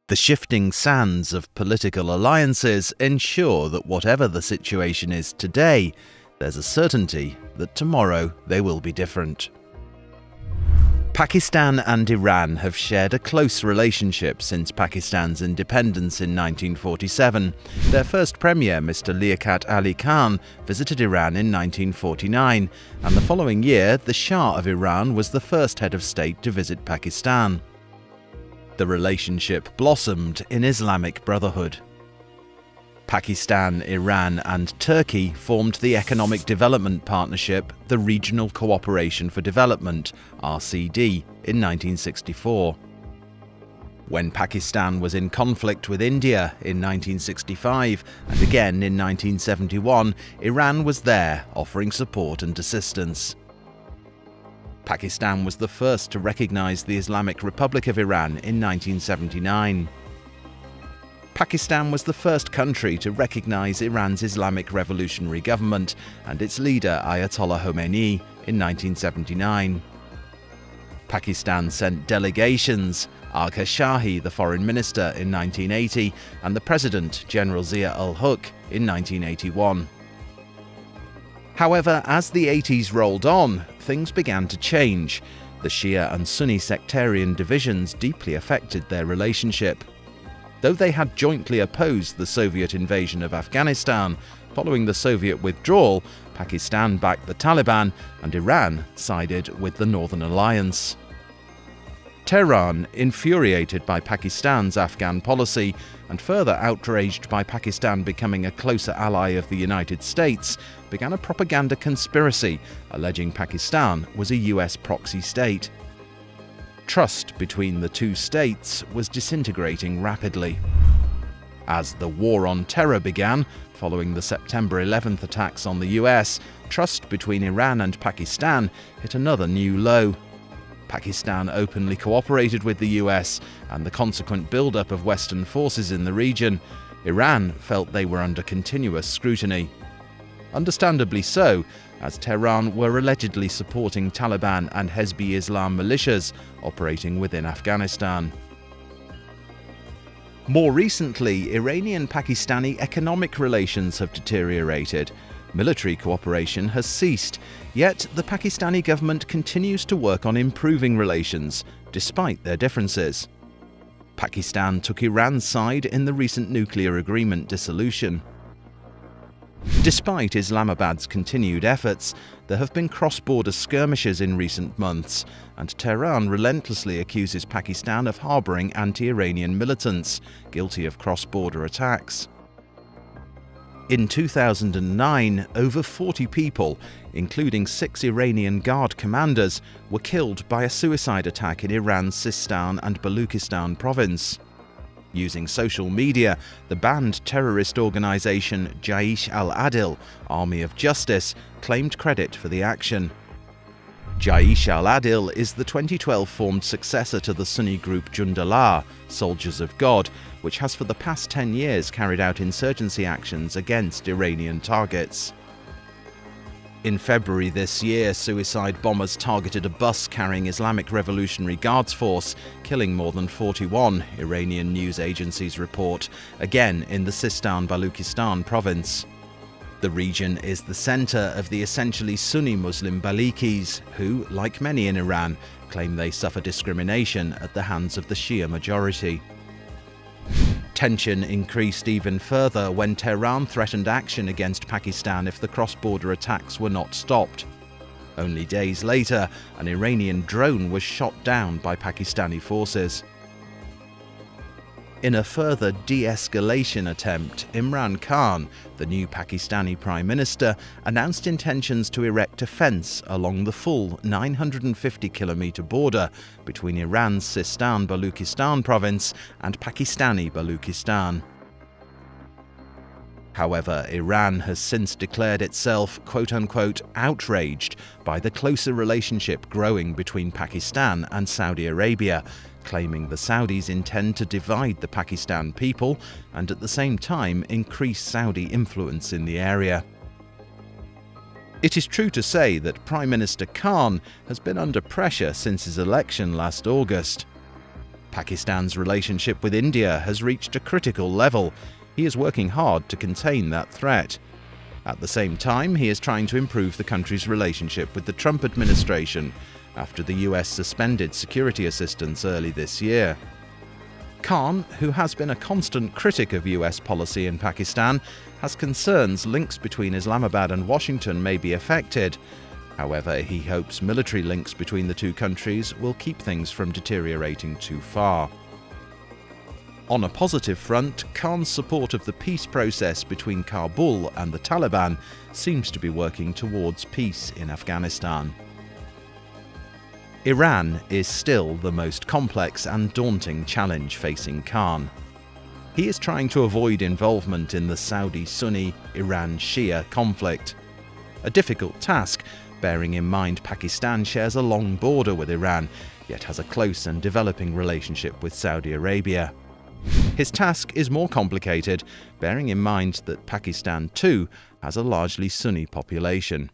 The shifting sands of political alliances ensure that whatever the situation is today, there's a certainty that tomorrow they will be different. Pakistan and Iran have shared a close relationship since Pakistan's independence in 1947. Their first premier, Mr. Liaquat Ali Khan, visited Iran in 1949, and the following year, the Shah of Iran was the first head of state to visit Pakistan. The relationship blossomed in Islamic Brotherhood. Pakistan, Iran and Turkey formed the Economic Development Partnership, the Regional Cooperation for Development, RCD, in 1964. When Pakistan was in conflict with India in 1965 and again in 1971, Iran was there offering support and assistance. Pakistan was the first to recognize the Islamic Republic of Iran in 1979. Pakistan was the first country to recognize Iran's Islamic Revolutionary Government and its leader Ayatollah Khomeini in 1979. Pakistan sent delegations, Agha Shahi, the foreign minister, in 1980, and the president, General Zia-ul-Haq, in 1981. However, as the 80s rolled on, things began to change. The Shia and Sunni sectarian divisions deeply affected their relationship. Though they had jointly opposed the Soviet invasion of Afghanistan, following the Soviet withdrawal, Pakistan backed the Taliban and Iran sided with the Northern Alliance. Tehran, infuriated by Pakistan's Afghan policy and further outraged by Pakistan becoming a closer ally of the United States, began a propaganda conspiracy alleging Pakistan was a US proxy state. Trust between the two states was disintegrating rapidly. As the War on Terror began, following the September 11th attacks on the US, trust between Iran and Pakistan hit another new low. Pakistan openly cooperated with the US, and the consequent build-up of Western forces in the region, Iran felt they were under continuous scrutiny. Understandably so, as Tehran were allegedly supporting Taliban and Hezb-e Islam militias operating within Afghanistan. More recently, Iranian-Pakistani economic relations have deteriorated. Military cooperation has ceased, yet the Pakistani government continues to work on improving relations, despite their differences. Pakistan took Iran's side in the recent nuclear agreement dissolution. Despite Islamabad's continued efforts, there have been cross-border skirmishes in recent months, and Tehran relentlessly accuses Pakistan of harbouring anti-Iranian militants, guilty of cross-border attacks. In 2009, over 40 people, including 6 Iranian Guard commanders, were killed by a suicide attack in Iran's Sistan and Baluchistan province. Using social media, the banned terrorist organisation Jaish al-Adil, Army of Justice, claimed credit for the action. Jaish al-Adil is the 2012 formed successor to the Sunni group Jundallah, Soldiers of God, which has for the past 10 years carried out insurgency actions against Iranian targets. In February this year, suicide bombers targeted a bus carrying Islamic Revolutionary Guards Force, killing more than 41, Iranian news agencies report, again in the Sistan-Baluchistan province. The region is the centre of the essentially Sunni Muslim Balikis, who, like many in Iran, claim they suffer discrimination at the hands of the Shia majority. Tension increased even further when Tehran threatened action against Pakistan if the cross-border attacks were not stopped. Only days later, an Iranian drone was shot down by Pakistani forces. In a further de-escalation attempt, Imran Khan, the new Pakistani Prime Minister, announced intentions to erect a fence along the full 950-kilometre border between Iran's Sistan-Baluchistan province and Pakistani Baluchistan. However, Iran has since declared itself, quote-unquote, outraged by the closer relationship growing between Pakistan and Saudi Arabia, claiming the Saudis intend to divide the Pakistan people and at the same time increase Saudi influence in the area. It is true to say that Prime Minister Khan has been under pressure since his election last August. Pakistan's relationship with India has reached a critical level. He is working hard to contain that threat. At the same time, he is trying to improve the country's relationship with the Trump administration after the US suspended security assistance early this year. Khan, who has been a constant critic of US policy in Pakistan, has concerns links between Islamabad and Washington may be affected. However, he hopes military links between the two countries will keep things from deteriorating too far. On a positive front, Khan's support of the peace process between Kabul and the Taliban seems to be working towards peace in Afghanistan. Iran is still the most complex and daunting challenge facing Khan. He is trying to avoid involvement in the Saudi-Sunni, Iran-Shia conflict. A difficult task, bearing in mind Pakistan shares a long border with Iran, yet has a close and developing relationship with Saudi Arabia. His task is more complicated, bearing in mind that Pakistan too has a largely Sunni population.